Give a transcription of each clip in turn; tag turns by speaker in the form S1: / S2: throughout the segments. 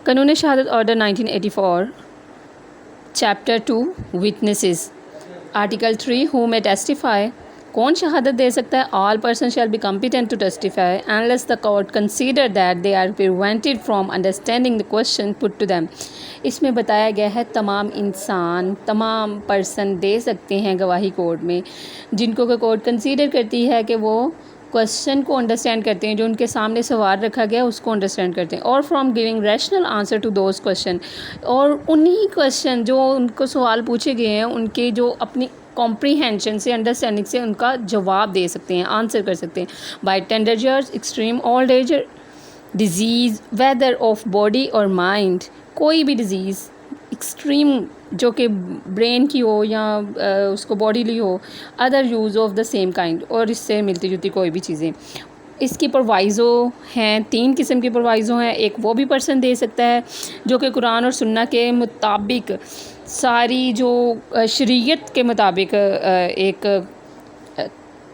S1: قانون شہادت order 1984 chapter 2 witnesses article 3 who may testify کون شہادت دے سکتا ہے؟ all persons shall be competent to testify unless the court consider that they are prevented from understanding the question put to them. اس میں بتایا گیا ہے تمام انسان تمام پرسن دے سکتے ہیں گواہی کورٹ میں جن کو کہ کورٹ کنسیڈر کرتی ہے کہ وہ کوشچن کو انڈرسٹینڈ کرتے ہیں، جو ان کے سامنے سوال رکھا گیا اس کو انڈرسٹینڈ کرتے ہیں، اور from giving rational answer to those question, اور انہی کوشچن جو ان کو سوال پوچھے گئے ہیں ان کے جو اپنی کمپریہینشن سے انڈرسٹینڈنگ سے ان کا جواب دے سکتے ہیں، آنسر کر سکتے ہیں. By tender years extreme old age disease whether of body اور مائنڈ، کوئی بھی ڈیزیز ایکسٹریم جو کہ برین کی ہو یا اس کو bodily who, other use of the same kind, اور اس سے ملتی جلتی کوئی بھی چیزیں. اس کی پروائزو ہیں، 3 قسم کی پروائزو ہیں. ایک وہ بھی پرسن دے سکتا ہے جو کہ قرآن اور سنہ کے مطابق ساری جو شریعت کے مطابق ایک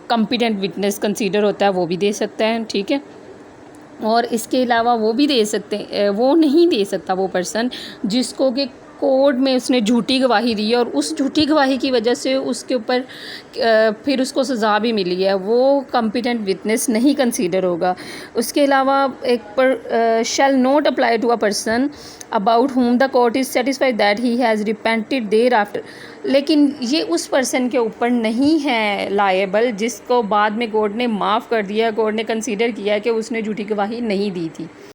S1: کمپیٹنٹ وٹنس کنسیڈر ہوتا ہے، وہ بھی دے سکتا ہے، ٹھیک ہے. اور اس کے علاوہ وہ بھی دے سکتے ہیں، وہ نہیں دے سکتا وہ پرسن جس کو کہ کورٹ میں اس نے جھوٹی گواہی دی ہے اور اس جھوٹی گواہی کی وجہ سے اس کے اوپر پھر اس کو سزا بھی ملی ہے، وہ کمپیٹنٹ وٹنس نہیں کنسیڈر ہوگا. اس کے علاوہ ایک پر shall not apply to a person about whom the court is satisfied that he has repented thereafter, لیکن یہ اس پرسن کے اوپر نہیں ہے لائبل جس کو بعد میں کورٹ نے معاف کر دیا، کورٹ نے کنسیڈر کیا کہ اس نے جھوٹی گواہی نہیں دی تھی.